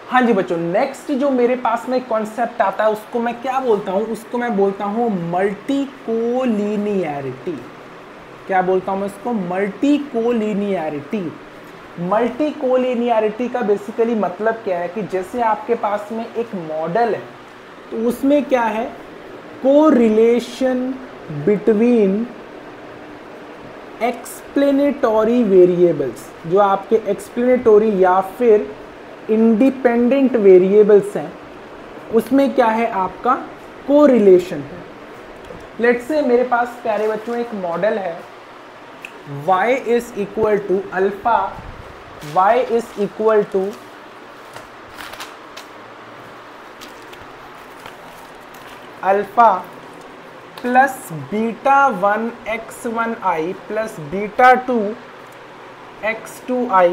हाँ जी बच्चों, नेक्स्ट जो मेरे पास में कॉन्सेप्ट आता है उसको मैं क्या बोलता हूँ, उसको मैं बोलता हूँ मल्टी कोलिनियरिटी। क्या बोलता हूँ मैं उसको? Multi collinearity. मल्टी कोलिनियरिटी का बेसिकली मतलब क्या है कि जैसे आपके पास में एक मॉडल है तो उसमें क्या है, कोरिलेशन बिटवीन एक्सप्लेनेटरी वेरिएबल्स, जो आपके एक्सप्लेनेटरी या फिर इंडिपेंडेंट वेरिएबल्स हैं, उसमें क्या है, आपका कोरिलेशन है। लेट्स से मेरे पास प्यारे बच्चों एक मॉडल है, y is equal to alpha, y is equal to alpha plus beta 1 x1i plus beta 2 x2i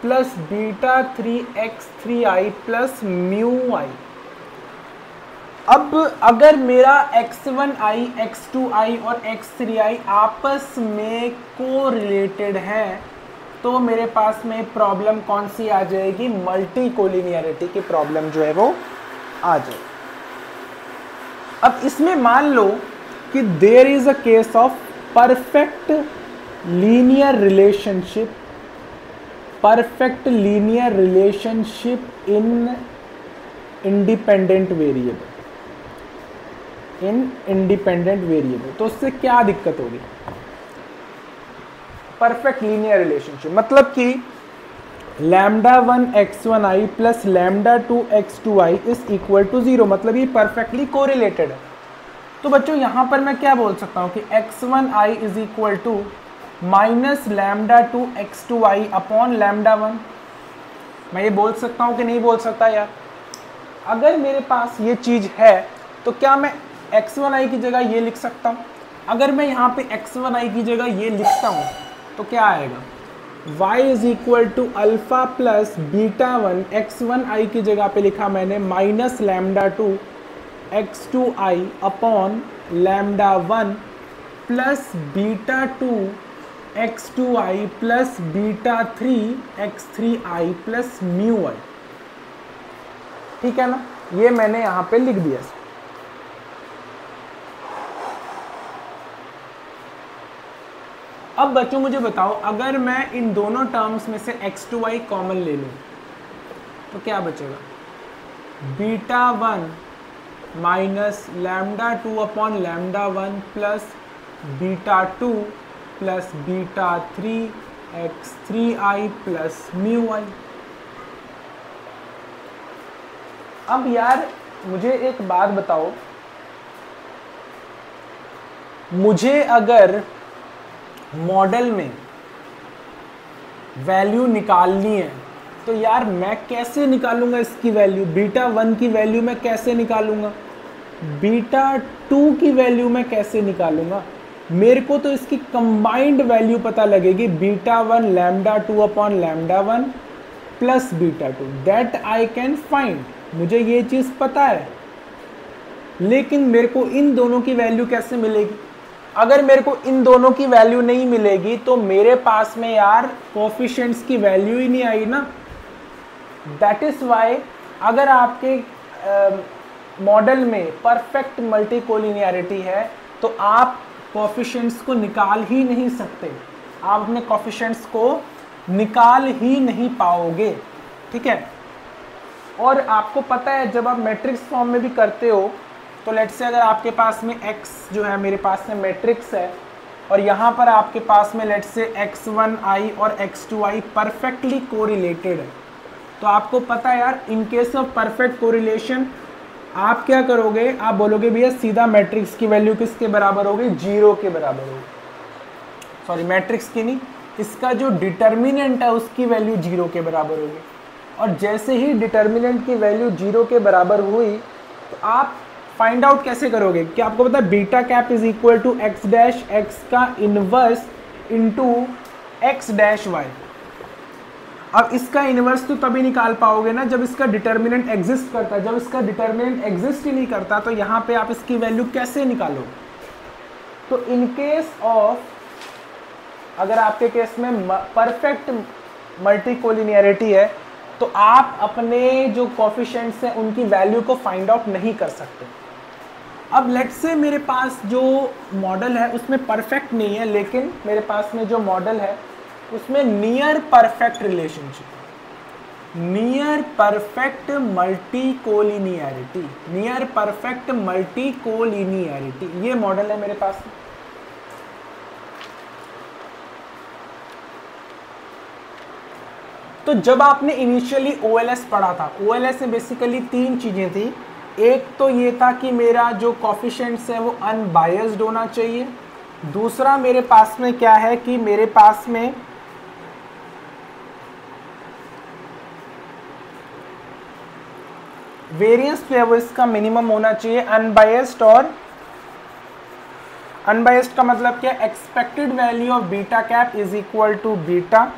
plus beta 3 x3i plus mu i. अब अगर मेरा x1i, x2i और x3i आपस में कोरिलेटेड है तो मेरे पास में प्रॉब्लम कौन सी आ जाएगी? मल्टी कोलिनियरिटी की प्रॉब्लम जो है वो आ जाएगी। अब इसमें मान लो कि there is a case of perfect linear relationship, perfect linear relationship in independent variable, in independent variable. तो उससे क्या दिक्कत होगी? परफेक्ट लीनियर रिलेशनशिप मतलब कि λ1 x1i plus λ2 x2i is equal to 0, मतलब ये परफेक्टली कोरिलेटेड है। तो बच्चों यहां पर मैं क्या बोल सकता हूं कि x1i is equal to minus λ2 x2i upon λ1। मैं ये बोल सकता हूं कि नहीं बोल सकता यार? अगर मेरे पास ये चीज है तो क्या मैं x1i की जगह ये लिख सकता हूं? अगर मैं यहाँ पे x1i की जगह ये लिखता हूं तो क्या आएगा? y is equal to alpha plus beta 1, x1i की जगह पे लिखा मैंने minus λ2 x2i upon λ1 plus beta 2 x2i plus beta 3 x3i plus mu i. ठीक है ना? ये मैंने यहां पे लिख दिया। अब बच्चों मुझे बताओ, अगर मैं इन दोनों टर्म्स में से x2i कॉमन ले लूं तो क्या बचेगा? Beta 1 minus λ2 upon λ1 plus beta 2 plus beta 3 x3i plus mu i. अब यार मुझे एक बात बताओ, मुझे अगर मॉडल में वैल्यू निकालनी है तो यार मैं कैसे निकालूंगा इसकी वैल्यू? बीटा 1 की वैल्यू मैं कैसे निकालूंगा? बीटा 2 की वैल्यू मैं कैसे निकालूंगा? मेरे को तो इसकी कंबाइंड वैल्यू पता लगेगी, beta 1 λ2 upon λ1 plus beta 2, that I can find. मुझे ये चीज़ पता है, लेकिन मेरे को इन दोनों की वैल्यू कैसे मिलेगी? अगर मेरे को इन दोनों की वैल्यू नहीं मिलेगी तो मेरे पास में यार कोफिशिएंट्स की वैल्यू ही नहीं आई ना। दैट इज वाई अगर आपके मॉडल में परफेक्ट मल्टी कोलिनियरिटी है तो आप कोफिशिएंट्स को निकाल ही नहीं सकते, आप अपने कोफिशिएंट्स को निकाल ही नहीं पाओगे। ठीक है? और आपको पता है जब आप मैट्रिक्स फॉर्म में भी करते हो तो लेट्स से अगर आपके पास में x जो है, मेरे पास में मैट्रिक्स है और यहाँ पर आपके पास में लेट्स से x1i और x2i परफेक्टली कोरिलेटेड है, तो आपको पता है यार in case of perfect correlation आप क्या करोगे? आप बोलोगे भैया सीधा मैट्रिक्स की वैल्यू किसके बराबर होगी? 0 के बराबर होगी। सॉरी, मैट्रिक्स की नहीं, इसका जो डिटर्मिनेंट है उसकी वैल्यू 0 के बराबर होगी। और जैसे ही डिटर्मिनेंट की वैल्यू 0 के बराबर हुई तो आप फाइंड आउट कैसे करोगे? कि आपको पता है beta cap is equal to X dash X का inverse into X dash Y. अब इसका इनवर्स तो तभी निकाल पाओगे ना जब इसका डिटर्मिनेंट एग्जिस्ट करता है। जब इसका डिटर्मिनेंट एग्जिस्ट ही नहीं करता तो यहाँ पे आप इसकी वैल्यू कैसे निकालोगे? तो इन केस ऑफ, अगर आपके केस में परफेक्ट मल्टी कोलिनियरिटी है तो आप अपने जो कोफिशिएंट्स हैं उनकी वैल्यू को फाइंड आउट नहीं कर सकते। अब लेट्स से मेरे पास जो मॉडल है उसमें परफेक्ट नहीं है, लेकिन मेरे पास में जो मॉडल है उसमें near perfect relationship, near perfect multi collinearity, near perfect multi collinearity, ये मॉडल है मेरे पास। तो जब आपने इनिशियली OLS पढ़ा था, OLS में बेसिकली 3 चीजें थी। एक तो ये था कि मेरा जो कोफिशिएंट्स है वो अनबायस्ड होना चाहिए। दूसरा मेरे पास में क्या है कि मेरे पास में वेरिएंस जो है वो इसका मिनिमम होना चाहिए अनबायस्ड। और अनबायस्ड का मतलब क्या, expected value of beta cap is equal to beta,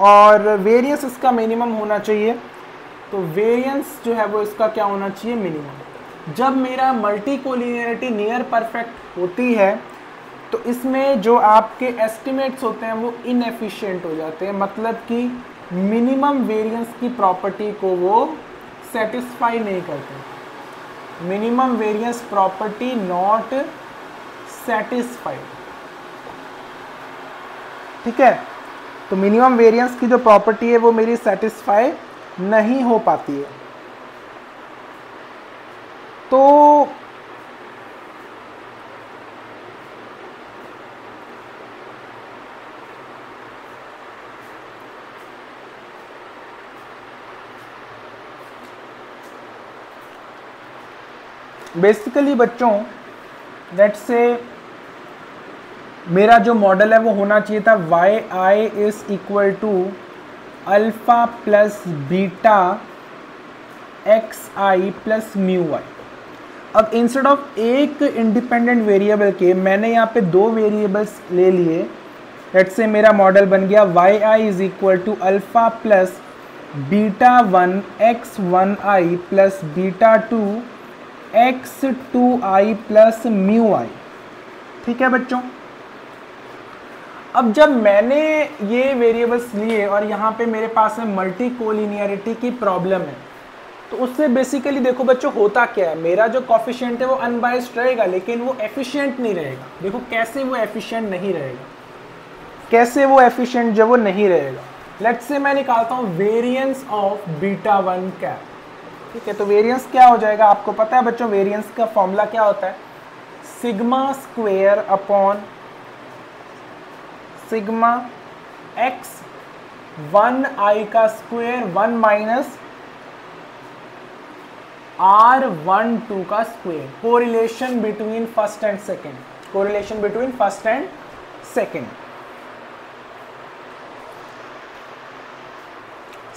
और वेरिएंस इसका मिनिमम होना चाहिए। तो वेरिएंस जो है वो इसका क्या होना चाहिए, मिनिमम। जब मेरा मल्टी कोलिनियरिटी नियर परफेक्ट होती है तो इसमें जो आपके एस्टिमेट्स होते हैं वो इनएफिशिएंट हो जाते हैं, मतलब कि मिनिमम वेरिएंस की प्रॉपर्टी को वो सेटिस्फाई नहीं करते। Minimum variance property not satisfied, ठीक है। तो मिनिमम वेरिएंस की जो प्रॉपर्टी है वो मेरी सेटिस्फाई नहीं हो पाती है। तो बेसिकली बच्चों लेट्स से मेरा जो मॉडल है वो होना चाहिए था yi is equal to alpha plus beta xi plus mu y। अब इंस्टेड ऑफ एक इंडिपेंडेंट वेरिएबल के मैंने यहाँ पे 2 वेरिएबल्स ले लिए। लेट्स से मेरा मॉडल बन गया yi is equal to alpha plus beta 1 x1i plus beta 2 x2i plus mu i, ठीक है बच्चों। अब जब मैंने ये वेरिएबल्स लिए और यहाँ पे मेरे पास में मल्टी कोलिनियरिटी की प्रॉब्लम है, तो उससे बेसिकली देखो बच्चों होता क्या है, मेरा जो कोफिशिएंट है वो अनबायस्ड रहेगा लेकिन वो एफिशिएंट नहीं रहेगा। देखो कैसे वो एफिशिएंट नहीं रहेगा, कैसे वो एफिशिएंट जो वो नहीं रहेगा। लेट्स से मैं निकालता हूँ वेरिएंस ऑफ बीटा 1 कैप, ठीक है। तो वेरिएंस क्या हो जाएगा, आपको पता है बच्चों वेरिएंस का फॉर्मूला क्या होता है, sigma square upon sigma x 1i का स्क्वायर 1 माइनस r12 का square. Correlation between first and second, correlation between first and second.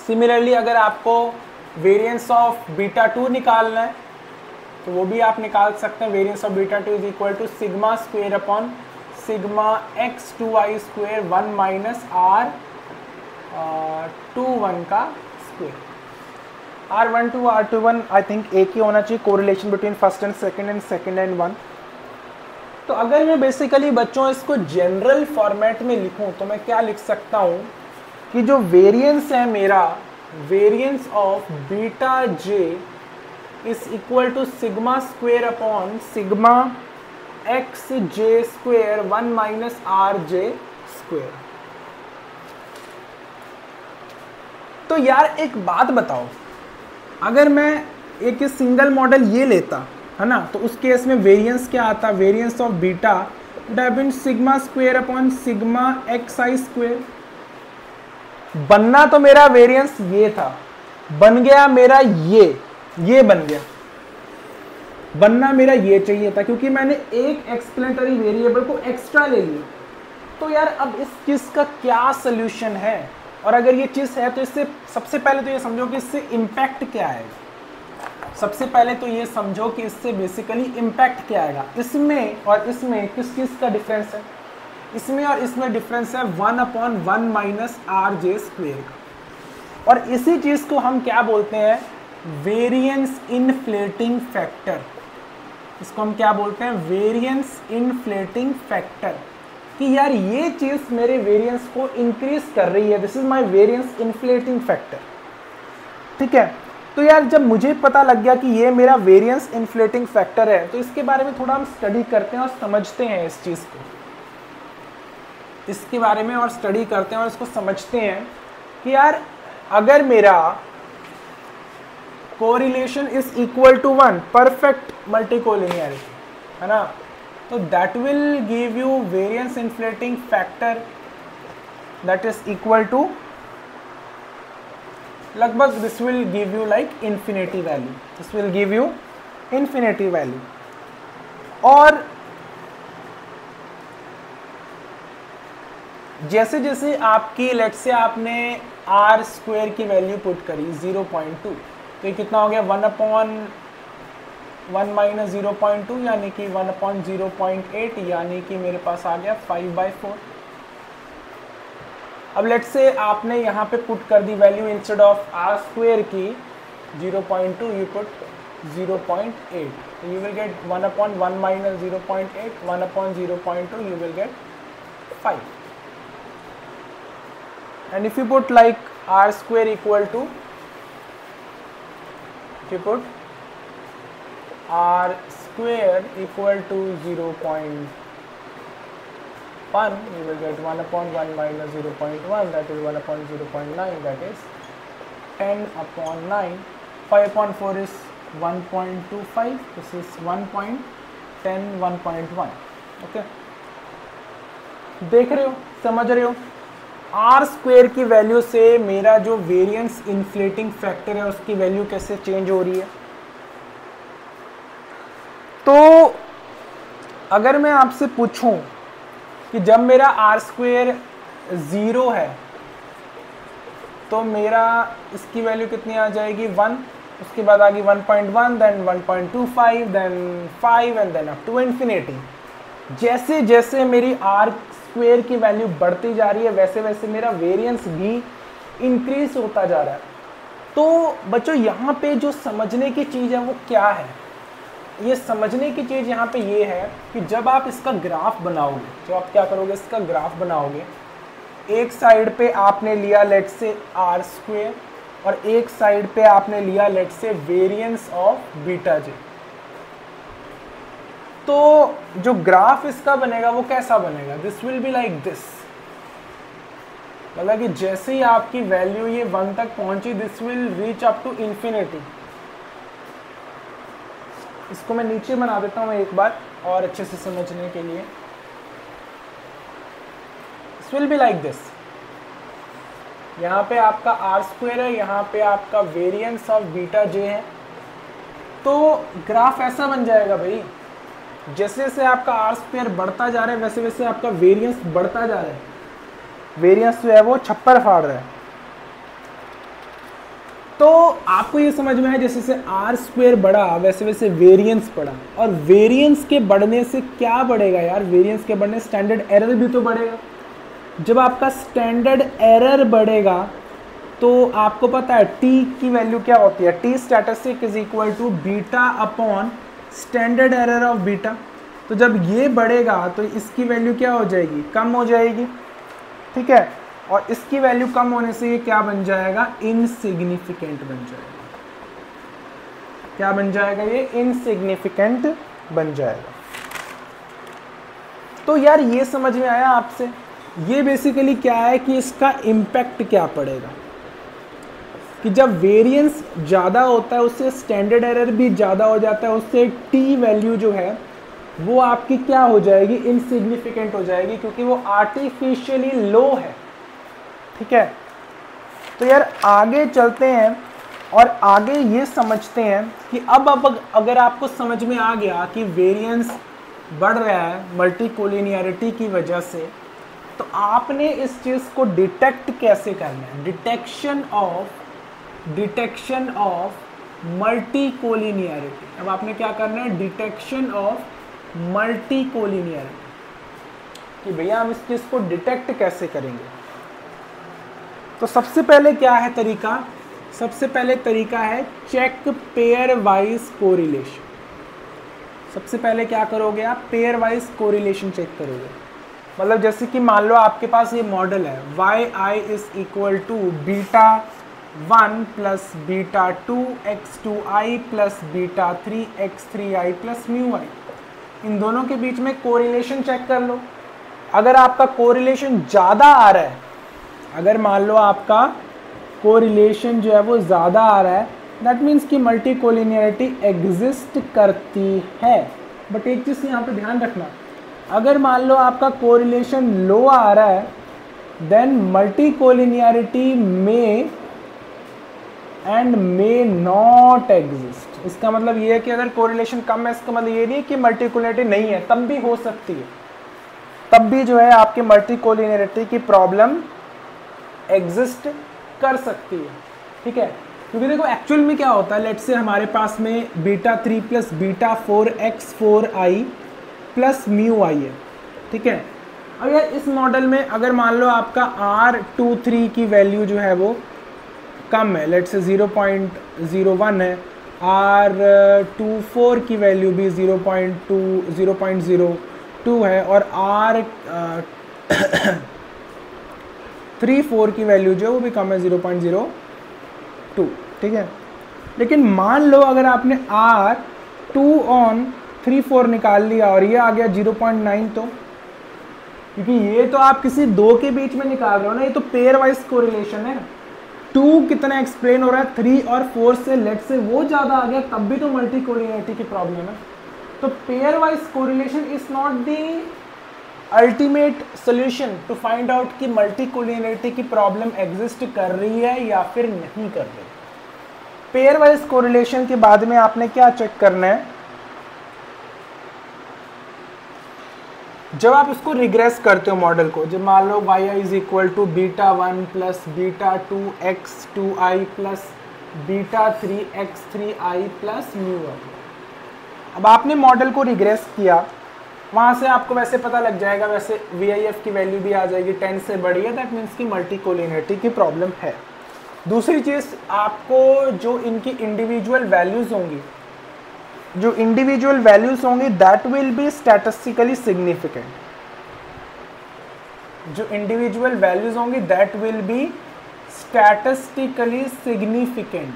Similarly अगर आपको वेरिएंस ऑफ बीटा 2 निकालना है तो वो भी आप निकाल सकते हैं। Variance of beta 2 is equal to sigma square upon sigma x2i square 1 minus r21 का square. r12 r21 I think एक ही होना चाहिए, correlation between first and second and 1। तो अगर मैं बेसिकली बच्चों इसको जनरल फॉर्मेट में लिखूं तो मैं क्या लिख सकता हूं कि जो वेरिएंस है मेरा, variance of beta j is equal to sigma square upon sigma X J square 1 minus R J square. तो यार एक बात बताओ, अगर मैं एक सिंगल मॉडल ये लेता है ना, तो उस केस में वेरिएंस क्या आता, variance of beta would have been sigma square upon sigma X I square. बनना तो मेरा वेरिएंस ये था, बन गया मेरा ये बन गया, बनना मेरा ये चाहिए था क्योंकि मैंने एक एक्सप्लेनेटरी वेरिएबल को एक्स्ट्रा ले लिया। तो यार अब इस चीज का क्या सोल्यूशन है, और अगर ये चीज है तो इससे सबसे पहले तो ये समझो कि इससे इम्पैक्ट क्या आएगा। सबसे पहले तो ये समझो कि इससे बेसिकली इम्पैक्ट क्या आएगा। इसमें और इसमें किस चीज का डिफरेंस है, इसमें और इसमें डिफरेंस है 1/1 माइनस आर जे स्क्वेयर का। और इसी चीज को हम क्या बोलते हैं, वेरिएंस इनफ्लेटिंग फैक्टर। इसको हम क्या बोलते हैं, वेरिएंस इनफ्लेटिंग फैक्टर, कि यार ये चीज मेरे वेरिएंस को इंक्रीज कर रही है। This is my variance inflating factor. ठीक है। तो यार जब मुझे पता लग गया कि ये मेरा वेरिएंस इन्फ्लेटिंग फैक्टर है, तो इसके बारे में थोड़ा हम स्टडी करते हैं और समझते हैं इस चीज़ को, इसके बारे में और स्टडी करते हैं और इसको समझते हैं कि यार अगर मेरा correlation is equal to 1, perfect multicollinearity है ना, तो that will give you variance inflating factor that is equal to लगभग this will give you like infinity value, this will give you infinity value. और जैसे जैसे आपकी लेट से आपने R square की वैल्यू पुट करी 0.2, तो ये कितना हो गया 1/1 माइनस 0.2 यानी कि 1/0.8, यानी कि मेरे पास आ गया 5/4। अब लेट से आपने यहाँ पे पुट कर दी value, instead of R square की 0.2 यू पुट 0.8, तो you will get 1/1 minus 0.8, 1/0.2 you will get 5. And if you put like r square equal to, if you put r square equal to 0.1, you will get 1/1 minus 0.1, that is 1/0.9, that is 10/9. 5/4 is 1.25, this is 1.10, 1.1. Okay, देख रहे हो, समझ रहे हो? Are square की value से मेरा जो वेरिएंस इन्फ्लेटिंग फैक्टर है उसकी वैल्यू कैसे चेंज हो रही है। तो अगर मैं आपसे पूछूं कि जब मेरा आर स्क्वेयर 0 है तो मेरा इसकी वैल्यू कितनी आ जाएगी 1, उसके बाद आ गई 1.1, then 1.25, then 5 and then up to infinity. जैसे जैसे मेरी आर स्क्वेयर की वैल्यू बढ़ती जा रही है वैसे वैसे मेरा वेरिएंस भी इंक्रीज होता जा रहा है। तो बच्चों यहाँ पे जो समझने की चीज़ है वो क्या है? ये समझने की चीज़ यहाँ पे ये है कि जब आप इसका ग्राफ बनाओगे, जब आप क्या करोगे, इसका ग्राफ बनाओगे, एक साइड पे आपने लिया लेट से आर स्क्वेयर और एक साइड पे आपने लिया लेट से वेरिएंस ऑफ बीटा जे, तो जो ग्राफ इसका बनेगा वो कैसा बनेगा? This will be like this. मतलब कि जैसे ही आपकी वैल्यू ये 1 तक पहुंची, this will reach up to infinity. इसको मैं नीचे बना देता हूं एक बार और अच्छे से समझने के लिए। This will be like this. यहाँ पे आपका आर स्क्वायर है, यहाँ पे आपका वेरिएंस ऑफ बीटा जे है, तो ग्राफ ऐसा बन जाएगा भाई। जैसे जैसे आपका आर स्क्वायर बढ़ता जा रहा है वैसे वैसे आपका वेरिएंस बढ़ता जा रहा है, वेरिएंस जो है वो छप्पर फाड़ रहा है। तो आपको ये समझ में आया जैसे जैसे आर स्क्वायर बढ़ा वैसे वैसे वेरिएंस बढ़ा, और वेरिएंस के बढ़ने से क्या बढ़ेगा यार? वेरिएंस के बढ़ने स्टैंडर्ड एरर भी तो बढ़ेगा। जब आपका स्टैंडर्ड एरर बढ़ेगा तो आपको पता है टी की वैल्यू क्या होती है? T statistic is equal to beta upon standard error of beta. तो जब ये बढ़ेगा तो इसकी वैल्यू क्या हो जाएगी? कम हो जाएगी, ठीक है। और इसकी वैल्यू कम होने से ये क्या बन जाएगा? इनसिग्निफिकेंट बन जाएगा। क्या बन जाएगा? ये इनसिग्निफिकेंट बन जाएगा। तो यार ये समझ में आया आपसे? ये बेसिकली क्या है कि इसका इम्पैक्ट क्या पड़ेगा कि जब वेरिएंस ज़्यादा होता है उससे स्टैंडर्ड एरर भी ज़्यादा हो जाता है, उससे टी वैल्यू जो है वो आपकी क्या हो जाएगी? इनसिग्निफिकेंट हो जाएगी, क्योंकि वो आर्टिफिशियली लो है, ठीक है। तो यार आगे चलते हैं और आगे ये समझते हैं कि अब अगर आपको समझ में आ गया कि वेरिएंस बढ़ रहा है मल्टीकोलिनियरिटी की वजह से, तो आपने इस चीज़ को डिटेक्ट कैसे करना है? Detection of multicollinearity. अब आपने क्या करना है? डिटेक्शन ऑफ मल्टीकोलिनियरिटी, कि भैया हम इस चीज़ को डिटेक्ट कैसे करेंगे। तो सबसे पहले क्या है तरीका? सबसे पहले तरीका है चेक पेयर वाइज कोरिलेशन। सबसे पहले क्या करोगे आप? पेयर वाइज कोरिलेशन चेक करोगे। मतलब जैसे कि मान लो आपके पास ये मॉडल है, Y i is equal to beta 1 plus beta 2 x2i plus beta 3 x3i plus mu i. इन दोनों के बीच में कोरिलेशन चेक कर लो। अगर आपका कोरिलेशन ज़्यादा आ रहा है, अगर मान लो आपका कोरिलेशन जो है वो ज़्यादा आ रहा है, दैट मीन्स कि मल्टी कोलिनियरिटी एग्जिस्ट करती है। बट एक चीज़ यहाँ पे ध्यान रखना, अगर मान लो आपका कोरिलेशन लो आ रहा है, देन मल्टी कोलिनियरिटी में एंड मे नॉट एग्जिस्ट। इसका मतलब ये है कि अगर कोरिलेशन कम है, इसका मतलब ये नहीं है कि मल्टी कोलिनियरिटी नहीं है, तब भी हो सकती है, तब भी जो है आपकी मल्टी कोलिनियरिटी की प्रॉब्लम एग्जिस्ट कर सकती है। ठीक है, क्योंकि देखो एक्चुअल में क्या होता है, लेट्स से हमारे पास में beta 3 plus beta 4 x4i plus mu i है। ठीक है, अब यार इस मॉडल में अगर मान लो आपका R23 की वैल्यू जो है वो कम है, लेट्स से 0.01 है, R24 की वैल्यू भी 0.02 है, और R34 की वैल्यू जो है वो भी कम है 0.02। ठीक है, लेकिन मान लो अगर आपने R2/34 निकाल लिया और ये आ गया 0.9, तो क्योंकि ये तो आप किसी दो के बीच में निकाल रहे हो ना, ये तो पेयर वाइज कोरिलेशन है। 2 कितना एक्सप्लेन हो रहा है 3 और 4 से, लेट से वो ज़्यादा आ गया, तब भी तो मल्टी कोलिनियरिटी की प्रॉब्लम है। तो pair wise correlation is not the ultimate solution to find out कि मल्टी कोलिनियरिटी की प्रॉब्लम एग्जिस्ट कर रही है या फिर नहीं कर रही। पेयर वाइज कोरिलेशन के बाद में आपने क्या चेक करना है, जब आप इसको रिग्रेस करते हो मॉडल को, जब मान लो y is equal to beta 1 plus beta 2 x2i plus beta 3 x3i plus mu i. अब आपने मॉडल को रिग्रेस किया, वहाँ से आपको वैसे पता लग जाएगा, वैसे VIF की वैल्यू भी आ जाएगी 10 से बड़ी है, दैट मीन्स की मल्टी कोलिनियरिटी की प्रॉब्लम है। दूसरी चीज़, आपको जो इनकी इंडिविजुअल वैल्यूज़ होंगी, जो इंडिविजुअल वैल्यूज होंगी that will B statistically significant. जो इंडिविजुअल वैल्यूज होंगी that will B statistically significant,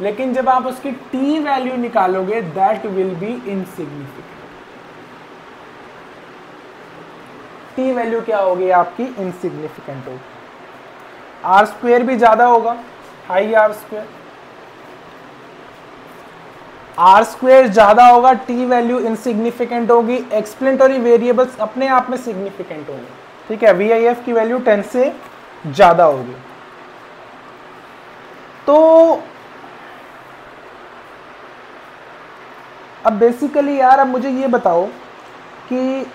लेकिन जब आप उसकी टी वैल्यू निकालोगे that will B insignificant. T value क्या होगी आपकी, इनसिग्निफिकेंट होगी। आर स्क्वायर भी ज्यादा होगा, high R square, R square ज्यादा होगा, टी वैल्यू इनसिग्निफिकेंट होगी, एक्सप्लेनेटरी वेरिएबल्स अपने आप में सिग्निफिकेंट होंगे। ठीक है, VIF की वैल्यू 10 से ज्यादा होगी। तो अब बेसिकली यार, अब मुझे ये बताओ कि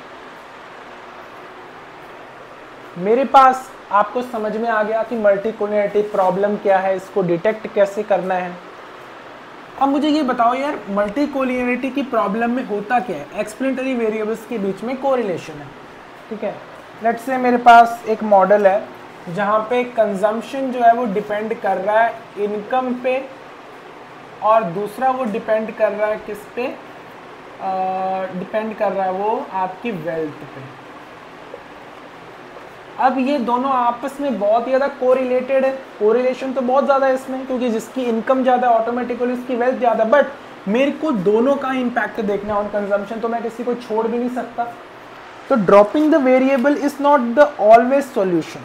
मेरे पास आपको समझ में आ गया कि मल्टी कोलिनियरिटी प्रॉब्लम क्या है, इसको डिटेक्ट कैसे करना है। अब मुझे ये बताओ यार, मल्टी कोलिनियरिटी की प्रॉब्लम में होता क्या है, एक्सप्लेनेटरी वेरिएबल्स के बीच में कोरिलेशन है। ठीक है, लेट्स से मेरे पास एक मॉडल है जहाँ पे कंजम्पशन जो है वो डिपेंड कर रहा है इनकम पे, और दूसरा वो डिपेंड कर रहा है किस पे, डिपेंड कर रहा है वो आपकी वेल्थ पे। अब ये दोनों आपस में बहुत ही ज़्यादा कोरिलेटेड है, कोरिलेशन तो बहुत ज़्यादा है इसमें, क्योंकि जिसकी इनकम ज़्यादा ऑटोमेटिकली उसकी वेल्थ ज़्यादा। बट मेरे को दोनों का इम्पैक्ट देखना ऑन कंजम्पशन, तो मैं किसी को छोड़ भी नहीं सकता। तो dropping the variable is not the always solution.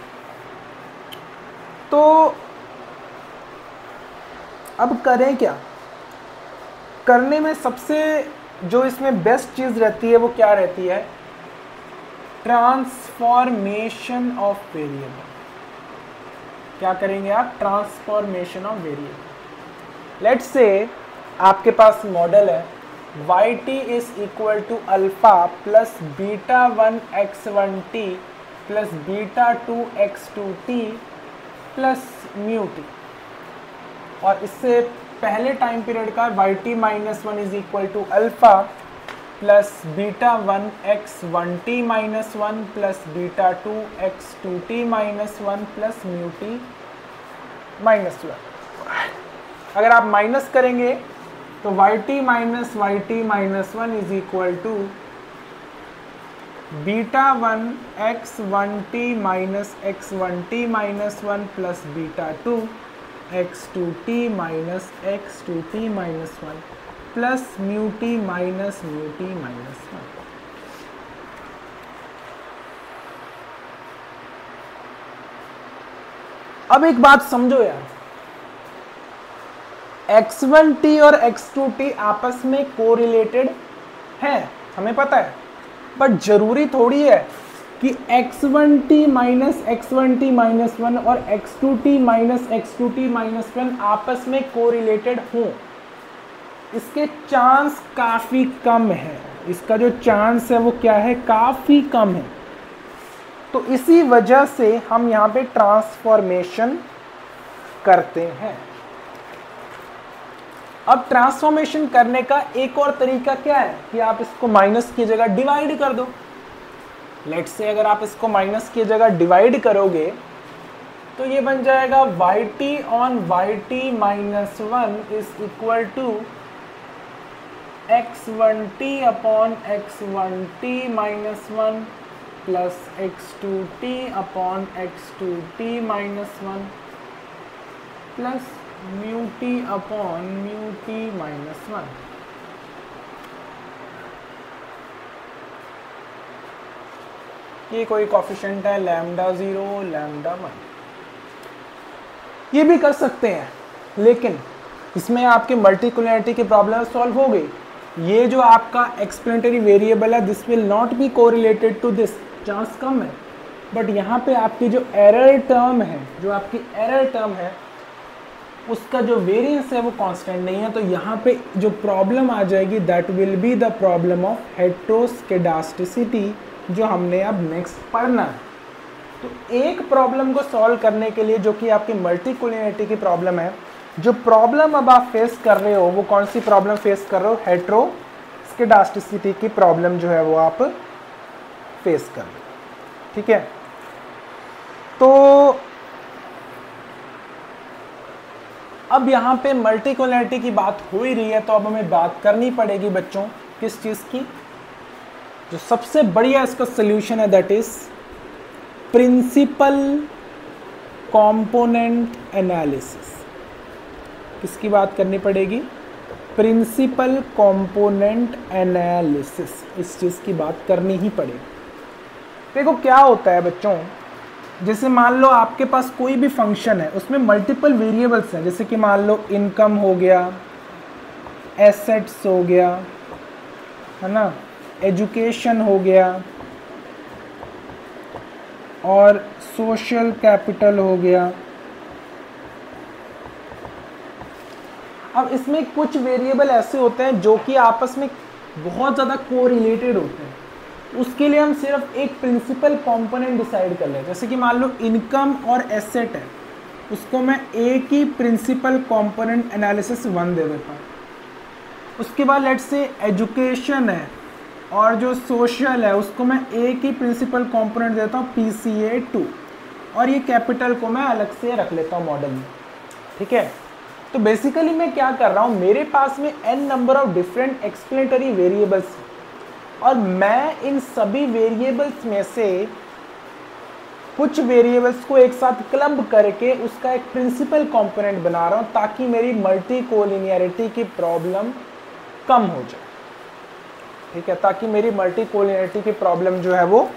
तो अब करें क्या, करने में सबसे जो इसमें बेस्ट चीज़ रहती है वो क्या रहती है, ट्रांसफॉर्मेशन ऑफ वेरिएबल। क्या करेंगे आप, transformation of variable. Let's say आपके पास मॉडल है yt is equal to alpha plus beta 1 x1t plus beta 2 x2t plus mu T, और इससे पहले टाइम पीरियड का yt minus 1 is equal to alpha plus beta 1 x1t minus 1 plus beta 2 x2t minus 1 plus mu T minus 1। अगर आप minus करेंगे तो yt minus 1 is equal to beta 1 x1t minus x1t minus 1 plus beta 2 x2t minus x2t minus 1 plus mu T minus mu T minus 1। अब एक बात समझो यार, x1t और x2t आपस में कोरिलेटेड है, हमें पता है, बट जरूरी थोड़ी है कि x1t माइनस x1t माइनस 1 और x2t माइनस x2t माइनस 1 आपस में कोरिलेटेड हों। इसके चांस काफ़ी कम है, इसका जो चांस है वो क्या है, काफ़ी कम है। तो इसी वजह से हम यहाँ पे ट्रांसफॉर्मेशन करते हैं। अब ट्रांसफॉर्मेशन करने का एक और तरीका क्या है कि आप इसको माइनस की जगह डिवाइड कर दो। लेट्स से अगर आप इसको माइनस की जगह डिवाइड करोगे तो ये बन जाएगा yt on yt minus 1 is equal to x1t upon x1t minus 1 plus x2t upon x2t minus 1 plus mu T upon mu T minus 1। ये कोई कोफिशिएंट है लैम्डा 0 लैम्डा 1, ये भी कर सकते हैं, लेकिन इसमें आपकी मल्टीकुलरिटी की प्रॉब्लम सॉल्व हो गई। ये जो आपका एक्सप्लेनेटरी वेरिएबल है this will not be correlated to this, chance कम है, बट यहाँ पे आपकी जो एरर टर्म है, जो आपकी एरर टर्म है उसका जो वेरिएंस है वो कांस्टेंट नहीं है। तो यहाँ पे जो प्रॉब्लम आ जाएगी that will be the problem of heteroscedasticity, जो हमने अब नेक्स्ट पढ़ना है। तो एक प्रॉब्लम को सॉल्व करने के लिए जो कि आपकी मल्टीकुलरिटी की प्रॉब्लम है, जो प्रॉब्लम अब आप फेस कर रहे हो वो कौन सी प्रॉब्लम फेस कर रहे हो, हेटेरोस्केडास्टिसिटी की प्रॉब्लम जो है वो आप फेस कर रहे हो। ठीक है, तो अब यहाँ पे मल्टीकुलरिटी की बात हो ही रही है तो अब हमें बात करनी पड़ेगी बच्चों किस चीज़ की, जो सबसे बढ़िया इसका सल्यूशन है that is principal component analysis. किसकी बात करनी पड़ेगी, प्रिंसिपल कंपोनेंट एनालिसिस, इस चीज़ की बात करनी ही पड़ेगी। देखो क्या होता है बच्चों, जैसे मान लो आपके पास कोई भी फंक्शन है उसमें मल्टीपल वेरिएबल्स हैं, जैसे कि मान लो इनकम हो गया, एसेट्स हो गया, है ना, एजुकेशन हो गया और सोशल कैपिटल हो गया। अब इसमें कुछ वेरिएबल ऐसे होते हैं जो कि आपस में बहुत ज़्यादा कोरिलेटेड होते हैं, उसके लिए हम सिर्फ एक प्रिंसिपल कंपोनेंट डिसाइड कर लें। जैसे कि मान लो इनकम और एसेट है, उसको मैं एक ही प्रिंसिपल कंपोनेंट एनालिसिस 1 दे देता हूँ। उसके बाद लेट्स से एजुकेशन है और जो सोशल है उसको मैं एक ही प्रिंसिपल कंपोनेंट देता हूँ PCA 2, और ये कैपिटल को मैं अलग से रख लेता हूँ मॉडल में। ठीक है, तो बेसिकली मैं क्या कर रहा हूँ, मेरे पास में n number of different explanatory variables और मैं इन सभी वेरिएबल्स में से कुछ वेरिएबल्स को एक साथ क्लब करके उसका एक प्रिंसिपल कंपोनेंट बना रहा हूँ ताकि मेरी मल्टी कोलिनियरिटी की प्रॉब्लम कम हो जाए। ठीक है, ताकि मेरी मल्टी कोलिनियरिटी की प्रॉब्लम जो है वो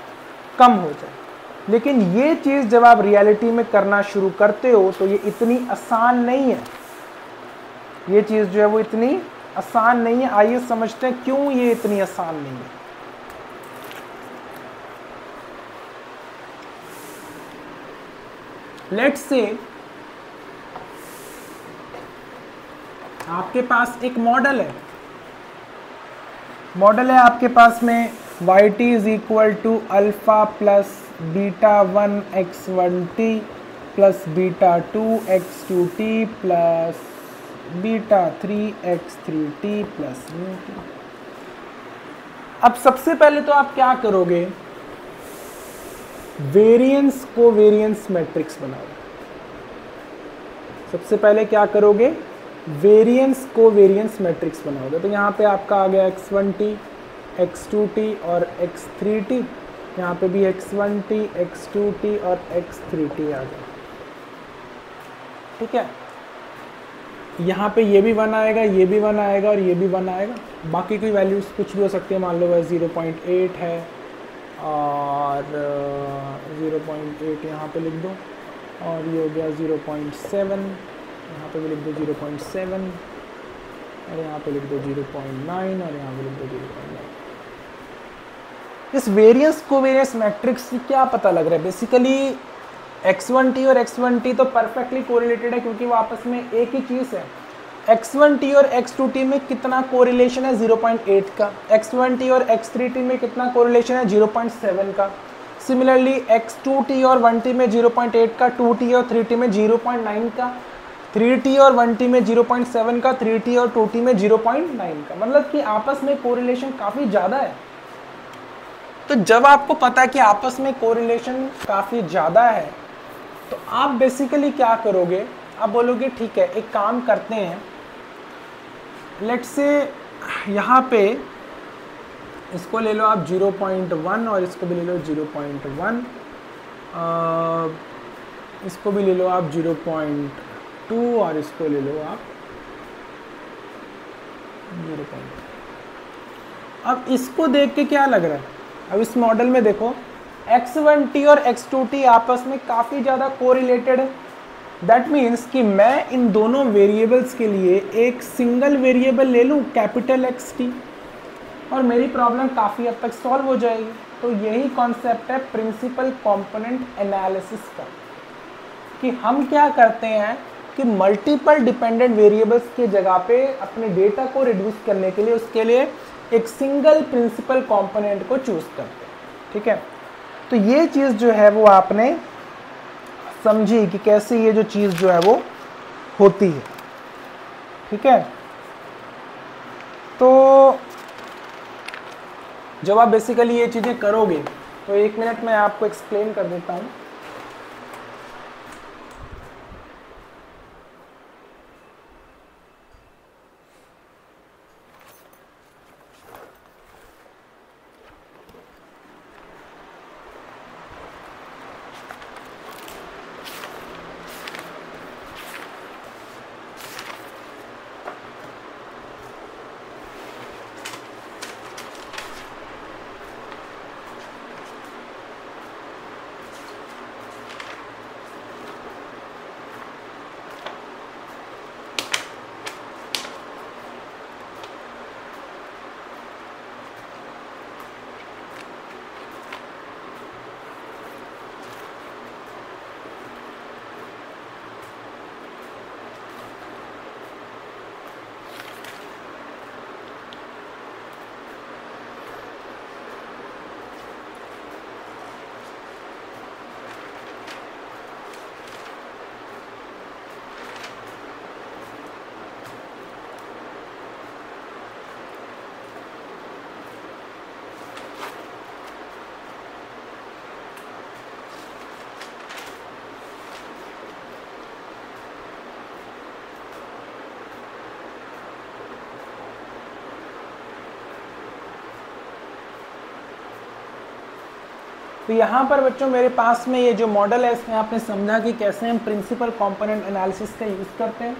कम हो जाए। लेकिन ये चीज़ जब आप रियलिटी में करना शुरू करते हो तो ये इतनी आसान नहीं है, ये चीज़ जो है वो इतनी आसान नहीं है। आइए समझते हैं क्यों ये इतनी आसान नहीं है। लेट्स से आपके पास एक मॉडल है, आपके पास में yt is equal to alpha plus beta 1 x1t plus beta 2 x2t plus beta 3 x3t plus mu T. अब सबसे पहले तो आप क्या करोगे, वेरिएंस कोवेरिएंस मैट्रिक्स बनाओगे। सबसे पहले क्या करोगे, वेरिएंस कोवेरिएंस मैट्रिक्स बनाओगे। तो यहाँ पे आपका आ गया x1t, x2t और x3t, यहाँ पे भी x1t, x2t और x3t आ गया। ठीक है, यहाँ पे ये भी 1 आएगा, ये भी 1 आएगा और ये भी 1 आएगा। बाकी कोई वैल्यूज़ कुछ भी हो सकती है, मान लो वह 0.8 है और 0.8 यहाँ पे लिख दो, और ये हो गया 0.7, यहाँ पे भी लिख दो 0.7, और यहाँ पे लिख दो 0.9, और यहाँ पे लिख दो 0.9। इस वेरिएंस कोवेरिएंस मैट्रिक्स से क्या पता लग रहा है? बेसिकली x1t और x1t तो परफेक्टली कोरिलेटेड है, क्योंकि वो आपस में एक ही चीज़ है। x1t और x2t में कितना कोरिलेशन है? 0.8 का। x1t और x3t में कितना कोरिलेशन है? 0.7 का। सिमिलरली x2t और 1t में 0.8 का, 2t और 3t में 0.9 का, 3t और 1t में 0.7 का, 3t और 2t में 0.9 का। मतलब कि आपस में कोरिलेशन काफ़ी ज़्यादा है। तो जब आपको पता है कि आपस में कोरिलेशन काफ़ी ज़्यादा है, तो आप बेसिकली क्या करोगे? आप बोलोगे ठीक है, एक काम करते हैं, लेट्स से यहाँ पे इसको ले लो आप 0.1 और इसको भी ले लो 0.1, इसको भी ले लो आप 0.2 और इसको ले लो आप 0.2। अब इसको देख के क्या लग रहा है? अब इस मॉडल में देखो x1t और x2t आपस में काफ़ी ज़्यादा कोरिलेटेड है। दैट मीन्स कि मैं इन दोनों वेरिएबल्स के लिए एक सिंगल वेरिएबल ले लूँ कैपिटल xt, और मेरी प्रॉब्लम काफ़ी हद तक सॉल्व हो जाएगी। तो यही कॉन्सेप्ट है प्रिंसिपल कंपोनेंट एनालिसिस का, कि हम क्या करते हैं कि मल्टीपल डिपेंडेंट वेरिएबल्स की जगह पे अपने डेटा को रिड्यूस करने के लिए उसके लिए एक सिंगल प्रिंसिपल कंपोनेंट को चूज करते हैं। ठीक है, तो ये चीज़ जो है वो आपने समझी कि कैसे ये जो चीज़ जो है वो होती है। ठीक है, तो जब आप बेसिकली ये चीज़ें करोगे तो 1 मिनट में आपको एक्सप्लेन कर देता हूँ। तो यहाँ पर बच्चों मेरे पास में ये जो मॉडल है, इसमें आपने समझा कि कैसे हम प्रिंसिपल कंपोनेंट एनालिसिस का यूज़ करते हैं।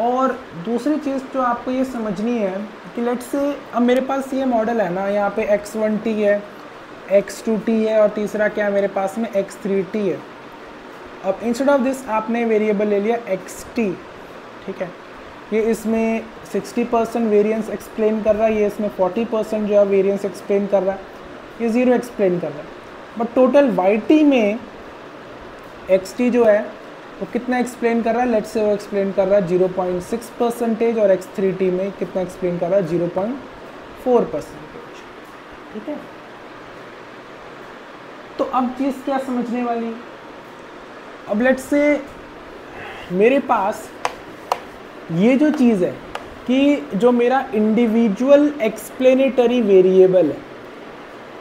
और दूसरी चीज़ जो आपको ये समझनी है कि लेट्स से अब मेरे पास ये मॉडल है ना, यहाँ पे x1t है, x2t है और तीसरा क्या है मेरे पास में x3t है। अब इंस्टेड ऑफ दिस आपने वेरिएबल ले लिया xt। ठीक है, ये इसमें 60% वेरिएंस एक्सप्लेन कर रहा है, ये इसमें 40% जो है वेरिएंस एक्सप्लेन कर रहा है, ये 0 एक्सप्लेन कर रहा है। बट टोटल yt में xt जो है वो कितना एक्सप्लेन कर रहा है? लेट्स से वो एक्सप्लेन कर रहा है 0.6% और x3t में कितना एक्सप्लेन कर रहा है? 0.4%। ठीक है, तो अब चीज़ क्या समझने वाली है? अब लेट्स से मेरे पास ये जो चीज़ है कि जो मेरा इंडिविजुअल एक्सप्लेनेटरी वेरिएबल है,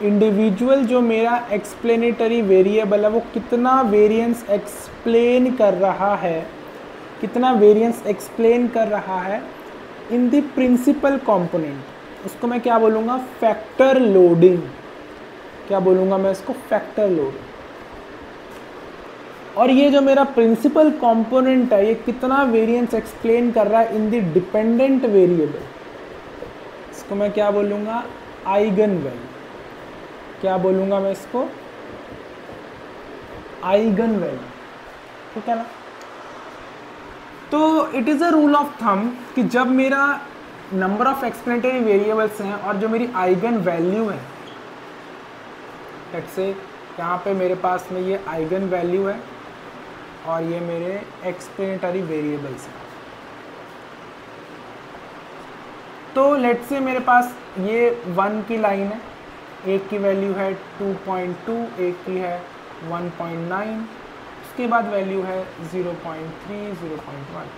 इंडिविजुअल जो मेरा एक्सप्लेनेटरी वेरिएबल है वो कितना वेरिएंस एक्सप्लेन कर रहा है, कितना वेरिएंस एक्सप्लेन कर रहा है इन द प्रिंसिपल कंपोनेंट, उसको मैं क्या बोलूँगा? Factor loading. क्या बोलूँगा मैं इसको? Factor loading. और ये जो मेरा प्रिंसिपल कंपोनेंट है ये कितना वेरिएंस एक्सप्लेन कर रहा है इन द डिपेंडेंट वेरिएबल, इसको मैं क्या बोलूँगा, आइगन वैल्यू। क्या बोलूँगा मैं इसको, आइगन वैल्यू, ठीक है ना। तो it is a rule of thumb कि जब मेरा नंबर ऑफ एक्सप्लेनेटरी वेरिएबल्स हैं और जो मेरी आइगन वैल्यू है, लेट्स से यहाँ पे मेरे पास में ये आइगन वैल्यू है और ये मेरे एक्सप्लेनेटरी वेरिएबल्स हैं। तो लेट्स से मेरे पास ये 1 की लाइन है, एक की वैल्यू है 2.2, एक की है 1.9, उसके बाद वैल्यू है 0.3, 0.1।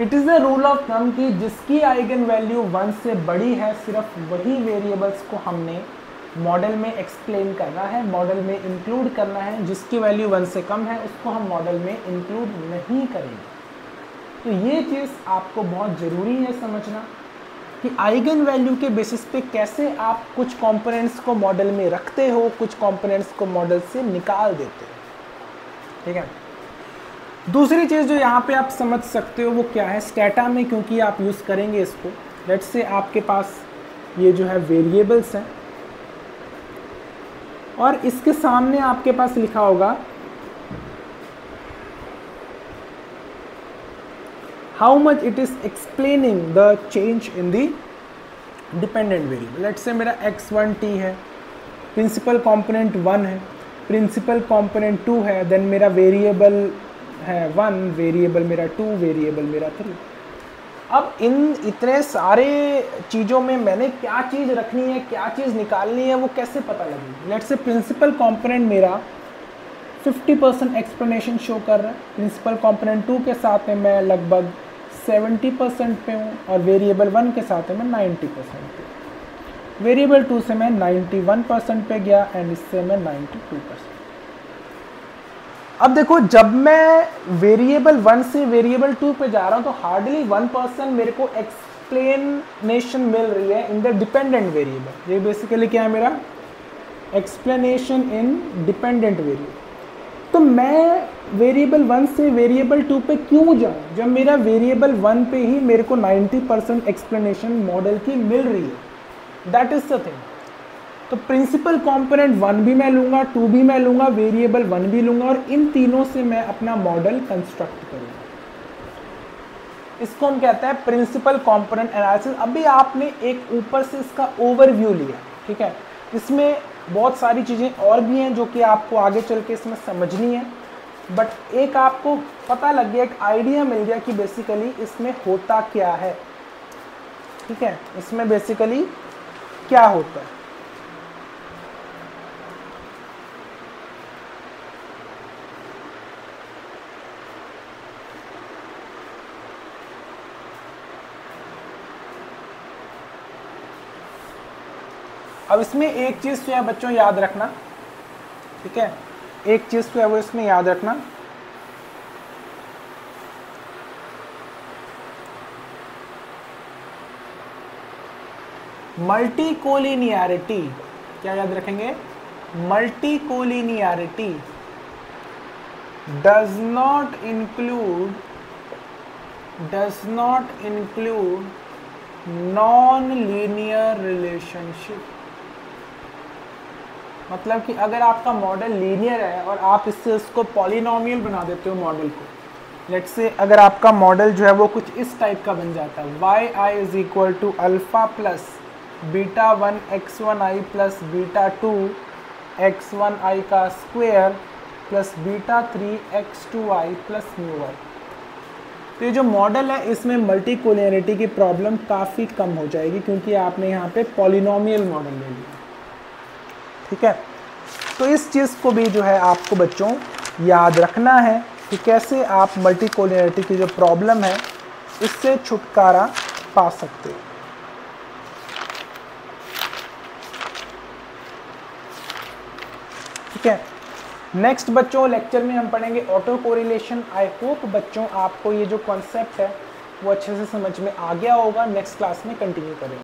It is the rule of thumb कि जिसकी आइगन वैल्यू 1 से बड़ी है सिर्फ वही वेरिएबल्स को हमने मॉडल में एक्सप्लेन करना है, मॉडल में इंक्लूड करना है। जिसकी वैल्यू 1 से कम है उसको हम मॉडल में इंक्लूड नहीं करेंगे। तो ये चीज़ आपको बहुत ज़रूरी है समझना कि आइगन वैल्यू के बेसिस पे कैसे आप कुछ कंपोनेंट्स को मॉडल में रखते हो, कुछ कंपोनेंट्स को मॉडल से निकाल देते हो, ठीक है। दूसरी चीज़ जो यहाँ पे आप समझ सकते हो वो क्या है, स्टैटा में क्योंकि आप यूज़ करेंगे इसको, लेट्स से आपके पास ये जो है वेरिएबल्स हैं और इसके सामने आपके पास लिखा होगा how much it is explaining the change in the dependent variable। Let's say मेरा x1t है, प्रिंसिपल कंपोनेंट 1 है, प्रिंसिपल कंपोनेंट 2 है, देन मेरा वेरिएबल है 1, वेरिएबल मेरा 2, वेरिएबल मेरा 3। अब इन इतने सारे चीज़ों में मैंने क्या चीज़ रखनी है, क्या चीज़ निकालनी है, वो कैसे पता लगेगी। लेट्स से प्रिंसिपल कंपोनेंट मेरा 50% एक्सप्लेनेशन शो कर रहा है, प्रिंसिपल कंपोनेंट 2 के साथ में मैं लगभग 70% पे हूँ और वेरिएबल 1 के साथ में मैं 90% पे। वेरिएबल 2 से मैं 91% पे गया एंड इससे मैं 92%। अब देखो जब मैं वेरिएबल 1 से वेरिएबल 2 पे जा रहा हूँ तो हार्डली 1% मेरे को एक्सप्लेनेशन मिल रही है इन द डिपेंडेंट वेरिएबल। ये बेसिकली क्या है मेरा एक्सप्लेनेशन इन डिपेंडेंट वेरिएबल। तो मैं वेरिएबल 1 से वेरिएबल 2 पे क्यों जाऊँ जब मेरा वेरिएबल 1 पे ही मेरे को 90% एक्सप्लेनेशन मॉडल की मिल रही है। That is the thing. तो प्रिंसिपल कंपोनेंट 1 भी मैं लूँगा, 2 भी मैं लूँगा, वेरिएबल 1 भी लूँगा और इन तीनों से मैं अपना मॉडल कंस्ट्रक्ट करूँगा। इसको हम कहते हैं प्रिंसिपल कंपोनेंट एनालिसिस। अभी आपने एक ऊपर से इसका ओवरव्यू लिया, ठीक है। इसमें बहुत सारी चीज़ें और भी हैं जो कि आपको आगे चल के इसमें समझनी है, बट एक आपको पता लग गया, एक आइडिया मिल गया कि बेसिकली इसमें होता क्या है, ठीक है। इसमें बेसिकली क्या होता है। अब इसमें एक चीज़ तो है बच्चों याद रखना, ठीक है, एक चीज़ तो है वो इसमें याद रखना, मल्टी कोलिनियरिटी। क्या याद रखेंगे, multi collinearity does not include non linear relationship. मतलब कि अगर आपका मॉडल लीनियर है और आप इससे उसको पॉलिनोमियल बना देते हो मॉडल को, लेट्स से अगर आपका मॉडल जो है वो कुछ इस टाइप का बन जाता है, yi is equal to alpha plus beta 1 x1i plus beta 2 x1i का square plus beta 3 x2i plus mu i. तो ये जो मॉडल है इसमें मल्टी कोलिनियरिटी की प्रॉब्लम काफ़ी कम हो जाएगी क्योंकि आपने यहाँ पे पॉलिनोमियल मॉडल ले लिया, ठीक है। तो इस चीज़ को भी जो है आपको बच्चों याद रखना है कि कैसे आप मल्टी कोलिनियरिटी की जो प्रॉब्लम है इससे छुटकारा पा सकते हो, ठीक है। नेक्स्ट बच्चों लेक्चर में हम पढ़ेंगे ऑटो कोरिलेशन। आई होप बच्चों आपको ये जो कॉन्सेप्ट है वो अच्छे से समझ में आ गया होगा। नेक्स्ट क्लास में कंटिन्यू करेंगे।